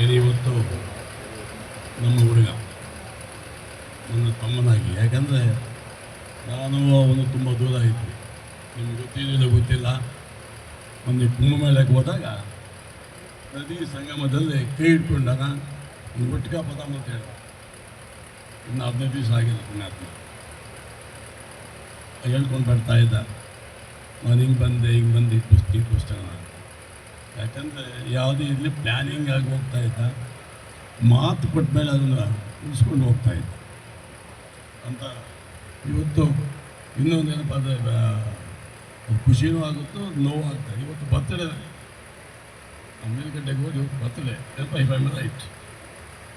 ಇವತ್ತು ನಮ್ಮ ಹುಡುಗ ನನ್ನ ತಮ್ಮನಾಗಿ, ಯಾಕಂದರೆ ನಾನು ಅವನು ತುಂಬ ದೂರ ಇದ್ವಿ. ನಿಮ್ಗೆ ಗೊತ್ತಿಲ್ಲ. ಒಂದು ಕುಂಭಮೇಳಕ್ಕೆ ಹೋದಾಗ ನದಿ ಸಂಗಮದಲ್ಲಿ ಕೈ ಇಟ್ಕೊಂಡಾಗ ಒಂದು ಗುಟ್ಕಾ ಪದಾಮ ಅಂತ ಹೇಳಿ ಇನ್ನು 15 ದಿವಸ ಆಗಿಲ್ಲ ಪುಣ್ಯಾತ್ಮ ಹೇಳ್ಕೊಂಡು ಬರ್ತಾ ಇದ್ದ. ನಾನು ಹಿಂಗೆ ಬಂದೆ ಈ ಪುಸ್ತಕ ಯಾಕಂದರೆ ಯಾವುದೇ ಇರಲಿ ಪ್ಲ್ಯಾನಿಂಗ್ ಆಗಿ ಹೋಗ್ತಾ ಇದ್ದ, ಮಾತು ಕೊಟ್ಟ ಮೇಲೆ ಅದನ್ನು ಉಳಿಸ್ಕೊಂಡು ಹೋಗ್ತಾ ಇದ್ದ ಅಂತ. ಇವತ್ತು ಇನ್ನೊಂದು ಏನಪ್ಪ ಅಂದರೆ ಖುಷಿನೂ ಆಗುತ್ತೋ ನೋವು ಆಗ್ತದೆ. ಇವತ್ತು ಬರ್ತಡೇ ಮೇಲ್ಗಡ್ಡೆಗೆ ಹೋಗಿ ಬರ್ತಡೇ ಇಫ್ ಐ ರೈಟ್,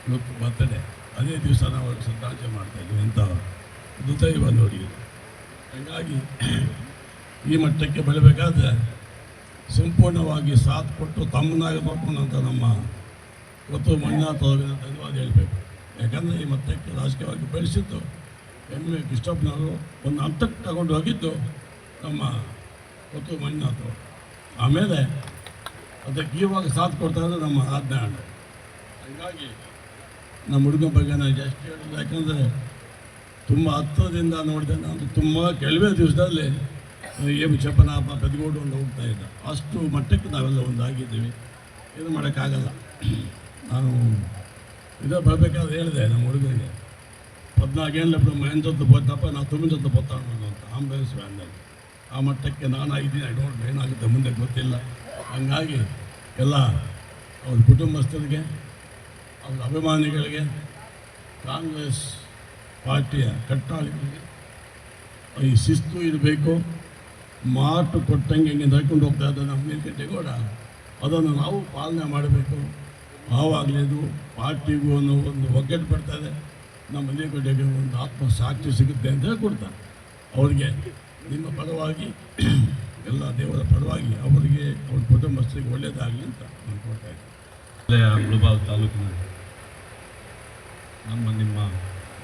ಇವತ್ತು ಬರ್ತಡೇ. ಅದೇ ದಿವಸ ನಾವು ಶ್ರದ್ಧಾಂಜಲಿ ಮಾಡ್ತಾಯಿದ್ವಿ. ಎಂಥ ದುದೈವ ನೋಡಿ. ಹಾಗಾಗಿ ಈ ಮಟ್ಟಕ್ಕೆ ಬೆಳಬೇಕಾದ್ರೆ ಸಂಪೂರ್ಣವಾಗಿ ಸಾಥ್ ಕೊಟ್ಟು ತಮ್ಮನಾಗಿ ನೋಡ್ಕೊಂಡಂಥ ನಮ್ಮ ಇವತ್ತು ಮಂಜುನಾಥ್ ಅವರಿಗೆ ಧನ್ಯವಾದ ಹೇಳಬೇಕು. ಯಾಕಂದರೆ ಈ ಮಟ್ಟಕ್ಕೆ ರಾಜಕೀಯವಾಗಿ ಬೆಳೆಸಿದ್ದು ಎಮ್ ಎ ಕೃಷ್ಣಪ್ಪನವರು ಒಂದು ಹಂತಕ್ಕೆ ತಗೊಂಡು ಹೋಗಿದ್ದು ನಮ್ಮ ಇವತ್ತು ಮಂಜುನಾಥ್ ಅವರು. ಆಮೇಲೆ ಅದಕ್ಕೆ ಇವಾಗ ಸಾಥ್ ಕೊಡ್ತಾ ಇದ್ದರೆ ನಮ್ಮ ಆಜ್ಞೆ ಅಣ್ಣ. ಹಾಗಾಗಿ ನಮ್ಮ ಹುಡುಗನ ಬಗ್ಗೆ ನಾನು ಜಾಸ್ತಿ ಹೇಳಿಲ್ಲ, ಯಾಕಂದರೆ ತುಂಬ ಹತ್ತಿರದಿಂದ ನೋಡಿದೆ ನಾನು. ತುಂಬ ಕೆಲವೇ ದಿವಸದಲ್ಲಿ ಏನು ಚಪ್ಪನಾಪ ಬೆದಗೋಡು ಒಂದು ಹೋಗ್ತಾ ಇದ್ದ. ಅಷ್ಟು ಮಟ್ಟಕ್ಕೆ ನಾವೆಲ್ಲ ಒಂದಾಗಿದ್ದೀವಿ. ಏನು ಮಾಡೋಕ್ಕಾಗಲ್ಲ. ನಾನು ಇದೇ ಬರಬೇಕಾದ್ರೆ ಹೇಳಿದೆ ನಮ್ಮ ಹುಡುಗನಿಗೆ, 14 ಏಳು ಮೈನ್ ಹೋಗ್ತಪ್ಪ, ನಾವು 9 ಜೊತೆ ಅನ್ನೋದು ಅಂತ ಆಂಬುಲೆನ್ಸ್ ವ್ಯಾನ್ನಲ್ಲಿ. ಆ ಮಟ್ಟಕ್ಕೆ ನಾನಾಗಿದ್ದೀನಿ. ಐ ಡೋಂಟ್ ಏನಾಗುತ್ತೆ ಮುಂದೆ ಗೊತ್ತಿಲ್ಲ. ಹಂಗಾಗಿ ಎಲ್ಲ ಅವ್ರ ಕುಟುಂಬಸ್ಥರಿಗೆ, ಅವ್ರ ಅಭಿಮಾನಿಗಳಿಗೆ, ಕಾಂಗ್ರೆಸ್ ಪಾರ್ಟಿಯ ಕಟ್ಟಾಳಿಗಳಿಗೆ ಈ ಶಿಸ್ತು ಇರಬೇಕು. ಮಾತು ಕೊಟ್ಟಂಗೆ ಹೆಂಗೆ ನಡ್ಕೊಂಡು ಹೋಗ್ತಾ ಇದ್ದ ನಮ್ಮ ನೀಲಕಂಠೇಗೌಡ, ಅದನ್ನು ನಾವು ಪಾಲನೆ ಮಾಡಬೇಕು. ಆವಾಗಲೇದು ಪಾರ್ಟಿಗೂ ಅನ್ನೋ ಒಂದು ಒಗ್ಗಟ್ಟು ಬರ್ತದೆ. ನಮ್ಮ ನೀಲಕಂಠೇಗೆ ಒಂದು ಆತ್ಮಸಾಕ್ಷಿ ಸಿಗುತ್ತೆ ಅಂತ ಹೇಳ್ಕೊಡ್ತಾರೆ. ಅವರಿಗೆ ನಿಮ್ಮ ಪರವಾಗಿ, ಎಲ್ಲ ದೇವರ ಪರವಾಗಿ ಅವರಿಗೆ, ಅವ್ರ ಕುಟುಂಬಸ್ಥರಿಗೆ ಒಳ್ಳೆಯದಾಗಲಿ ಅಂತ ನಾನು ಕೊಡ್ತಾ ಇದ್ದೀನಿ. ಮುಳಬಾಲ್ ತಾಲೂಕಿನ ನಿಮ್ಮ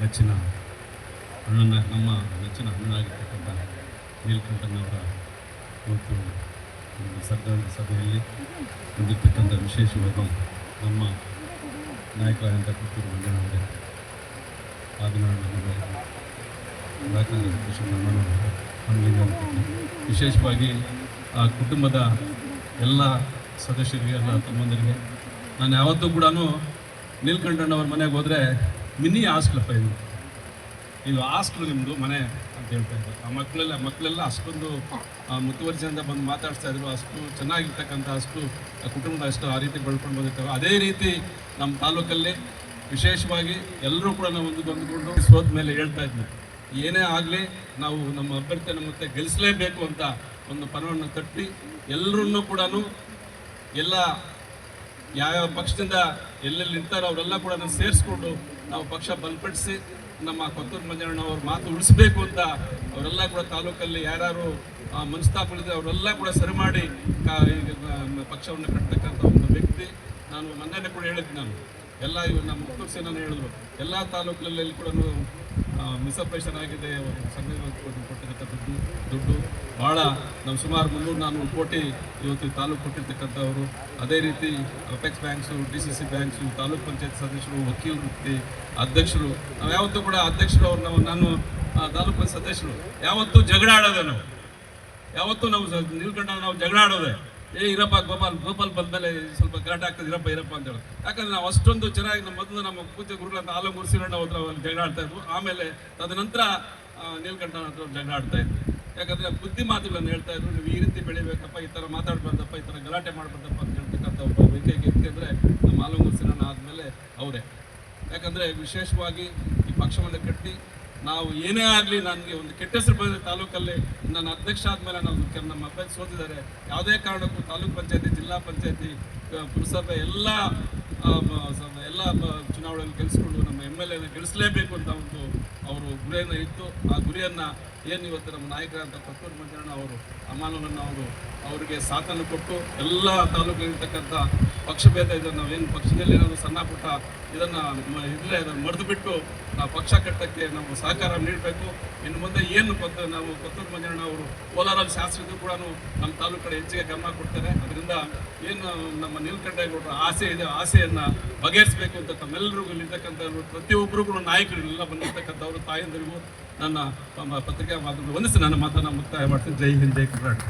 ನೆಚ್ಚಿನ ನಮ್ಮ ನೆಚ್ಚಿನ ಅಣ್ಣನಾಗಿರ್ತಕ್ಕಂಥ ನೀಲಕಂಠನವರ ಇವತ್ತು ಒಂದು ಸಭೆಯಲ್ಲಿ ಹೊಂದಿರ್ತಕ್ಕಂಥ ವಿಶೇಷವಾಗಿ ನಮ್ಮ ನಾಯಕರಾದಂಥ ಪುತ್ತೂರು ಮಂಜಣ್ಣವರೇ, ಆದಿನಾರಾಯಣವರೇ, ವಿಶೇಷವಾಗಿ ಆ ಕುಟುಂಬದ ಎಲ್ಲ ಸದಸ್ಯರಿಗೆ, ಎಲ್ಲ ತಮ್ಮಂದರಿಗೆ ನಾನು ಯಾವತ್ತೂ ಕೂಡ ನೀಲಕಂಠಣ್ಣವ್ರ ಮನೆಗೆ ಹೋದರೆ ಮಿನಿ ಹಾಸ್ಟೆಲಪ್ಪ ಇದು ಹಾಸ್ಟೆಲ್ ನಿಮ್ಮದು ಮನೆ ಅಂತ ಹೇಳ್ತಾ ಇದ್ರು. ಆ ಮಕ್ಕಳೆಲ್ಲ ಅಷ್ಟೊಂದು ಮುತುವರ್ಜಿಯಿಂದ ಬಂದು ಮಾತಾಡ್ತಾ ಇದ್ರು. ಅಷ್ಟು ಚೆನ್ನಾಗಿರ್ತಕ್ಕಂಥ, ಅಷ್ಟು ಆ ಕುಟುಂಬ ಅಷ್ಟು ಆ ರೀತಿ ಬೆಳ್ಕೊಂಡು ಬಂದಿರ್ತವೆ. ಅದೇ ರೀತಿ ನಮ್ಮ ತಾಲೂಕಲ್ಲಿ ವಿಶೇಷವಾಗಿ ಎಲ್ಲರೂ ಕೂಡ ನಾವು ಹೊಂದ್ಕೊಂಡು ಸೋತ ಮೇಲೆ ಹೇಳ್ತಾ ಇದ್ವಿ, ಏನೇ ಆಗಲಿ ನಾವು ನಮ್ಮ ಅಭ್ಯರ್ಥಿಯನ್ನು ಮತ್ತೆ ಗೆಲ್ಲಿಸಲೇಬೇಕು ಅಂತ ಒಂದು ಪಣವನ್ನು ಕಟ್ಟಿ ಎಲ್ಲರನ್ನೂ ಕೂಡ ಎಲ್ಲ ಯಾವ್ಯಾವ ಪಕ್ಷದಿಂದ ಎಲ್ಲೆಲ್ಲಿ ನಿಂತಾರೋ ಅವರೆಲ್ಲ ಕೂಡ ಸೇರಿಸ್ಕೊಂಡು ನಾವು ಪಕ್ಷ ಬಲಪಡಿಸಿ ನಮ್ಮ ಕೊತ್ತೂರು ಮಂಜಣ್ಣವ್ರ ಮಾತು ಉಳಿಸಬೇಕು ಅಂತ ಅವರೆಲ್ಲ ಕೂಡ ತಾಲೂಕಲ್ಲಿ ಯಾರ್ಯಾರು ಮನಸ್ತಾಪಗಳಿದೆ ಅವರೆಲ್ಲ ಕೂಡ ಸರಿ ಮಾಡಿ ಪಕ್ಷವನ್ನು ಕಟ್ಟತಕ್ಕಂಥ ಒಂದು ವ್ಯಕ್ತಿ. ನಾನು ಮೊನ್ನೆ ಕೂಡ ಹೇಳಿದ್ದೆ, ನಾನು ಎಲ್ಲ ಇವರು ನಮ್ಮ ಮುತ್ತೂರು ಸೇನಾನು ಹೇಳಿದ್ರು, ಎಲ್ಲ ತಾಲೂಕಲ್ಲಿ ಕೂಡ ಮಿಸ್ಅಪ್ರೇಷನ್ ಆಗಿದೆ, ಕೊಟ್ಟಿರ್ತಕ್ಕ ದುಡ್ಡು ಭಾಳ ನಾವು ಸುಮಾರು 300-400 ಕೋಟಿ ಇವತ್ತು ತಾಲೂಕು ಕೊಟ್ಟಿರ್ತಕ್ಕಂಥವ್ರು. ಅದೇ ರೀತಿ apex banks, DCC banks, taluk panchayat ಸದಸ್ಯರು, ವಕೀಲ ವೃತ್ತಿ, ಅಧ್ಯಕ್ಷರು, ನಾವು ಯಾವತ್ತೂ ಕೂಡ ಅಧ್ಯಕ್ಷರು ಅವ್ರು ನಾನು ತಾಲೂಕು ಪಂಚಾಯತ್ ಸದಸ್ಯರು ಯಾವತ್ತೂ ಜಗಳ ಆಡೋದೆ. ನಾವು ಯಾವತ್ತೂ ನಾವು ನೀಲ್ಕಂಠ ನಾವು ಜಗಳ ಆಡೋದೆ. ಇರಪ್ಪ ಗೋಪಾಲ್ ಬಂದಮೇಲೆ ಸ್ವಲ್ಪ ಗಲಾಟೆ ಆಗ್ತದೆ, ಇರಪ್ಪ ಅಂತ ಹೇಳೋದು. ಯಾಕಂದ್ರೆ ನಾವು ಅಷ್ಟೊಂದು ಚೆನ್ನಾಗಿ ಮೊದಲು ನಮ್ಮ ಪೂಜೆ ಗುರುಗಳಂತ ಆಲಂಗೂರು ಸಿರಣ್ಣ ಹೋದ್ರೆ ಜಗಳ ಆಡ್ತಾ ಇದ್ವು. ಆಮೇಲೆ ತದನಂತರ ನೀಲಕಂಠನ ಹತ್ರ ಜಗಳ ಆಡ್ತಾ ಇದ್ವಿ. ಯಾಕಂದರೆ ಬುದ್ಧಿ ಮಾತುಗಳನ್ನು ಹೇಳ್ತಾ ಇದ್ರು, ನೀವು ಈ ರೀತಿ ಬೆಳಿಬೇಕಪ್ಪ, ಈ ಥರ ಮಾತಾಡ್ಬಾರ್ದಪ್ಪ, ಈ ಥರ ಗಲಾಟೆ ಮಾಡಬಾರ್ದಪ್ಪ ಅಂತ ಹೇಳ್ತಕ್ಕಂಥ ಒಬ್ಬ ವ್ಯಕ್ತಿ ಅಂದರೆ ನಮ್ಮ ಆಲಂಗೂರು ಸಿರಣ್ಣ ಆದಮೇಲೆ ಅವರೇ. ಯಾಕಂದರೆ ವಿಶೇಷವಾಗಿ ಈ ಪಕ್ಷವನ್ನು ಕಟ್ಟಿ ನಾವು ಏನೇ ಆಗಲಿ, ನನಗೆ ಒಂದು ಕೆಟ್ಟ ಹೆಸರು ಬಂದಿದೆ ತಾಲೂಕಲ್ಲಿ. ನಾನು ಅಧ್ಯಕ್ಷ ಆದಮೇಲೆ ನಮ್ಮ ಅಭ್ಯರ್ಥಿ ಸೋತಿದ್ದಾರೆ. ಯಾವುದೇ ಕಾರಣಕ್ಕೂ ತಾಲೂಕು ಪಂಚಾಯತಿ, ಜಿಲ್ಲಾ ಪಂಚಾಯತಿ, ಪುರಸಭೆ ಎಲ್ಲ ಚುನಾವಣೆಯಲ್ಲಿ ಗೆಲ್ಲಿಸ್ಕೊಂಡು ನಮ್ಮ MLA ಗೆಲ್ಲಿಸಲೇಬೇಕು ಅಂತ ಒಂದು ಅವರು ಗುರಿಯನ್ನು ಇತ್ತು. ಆ ಗುರಿಯನ್ನು ಏನು ಇವತ್ತು ನಮ್ಮ ನಾಯಕರಾದ ಕೊತ್ತೂರು ಮಂಜಣ್ಣ ಅವರು ಅಮಾನವನ್ನ ಅವರಿಗೆ ಸಾಥನ್ನು ಕೊಟ್ಟು ಎಲ್ಲ ತಾಲೂಕಿನಲ್ಲಿರ್ತಕ್ಕಂಥ ಪಕ್ಷಭೇದ ಇದನ್ನು ನಾವೇನು ಪಕ್ಷದಲ್ಲಿ ಏನಾದರೂ ಸಣ್ಣ ಪುಟ್ಟ ಇದನ್ನು ಇಲ್ಲೇ ಅದನ್ನು ಮರೆತು ಬಿಟ್ಟು ನಾವು ಪಕ್ಷ ಕಟ್ಟಕ್ಕೆ ನಾವು ಸಹಕಾರ ನೀಡಬೇಕು. ಇನ್ನು ಮುಂದೆ ಏನು ನಾವು ಕೊತ್ತೂರು ಮಂಜಣ್ಣ ಅವರು ಕೋಲಾರಲ್ಲಿ ಶಾಸಕರು ಕೂಡ ನಮ್ಮ ತಾಲೂಕು ಕಡೆ ಹೆಚ್ಚಿಗೆ ಗಮನ ಕೊಡ್ತಾರೆ. ಅದರಿಂದ ಏನು ನಮ್ಮ ನೀಲಕಂಠೇಗೌಡರ ಆಸೆ ಇದೆ, ಆಸೆಯನ್ನು ಬಗೆಹರಿಸಬೇಕು ಅಂತ ತಮ್ಮೆಲ್ಲರಿಗೂ ಇಲ್ಲಿರ್ತಕ್ಕಂಥ ಪ್ರತಿಯೊಬ್ಬರು ಕೂಡ ನಾಯಕರಿಗೆಲ್ಲ ಬಂದಿರ್ತಕ್ಕಂಥವ್ರು ತಾಯಂದರಿಗೂ ನನ್ನ ಪತ್ರಿಕಾ ಮಾಧ್ಯಮದಲ್ಲಿ ವಂದಿಸಿ ನನ್ನ ಮಾತನ್ನು ಮುಕ್ತಾಯ ಮಾಡ್ತೀನಿ. ಜೈ ಹಿಂದ್, ಜೈ ಕರ್ನಾಟಕ.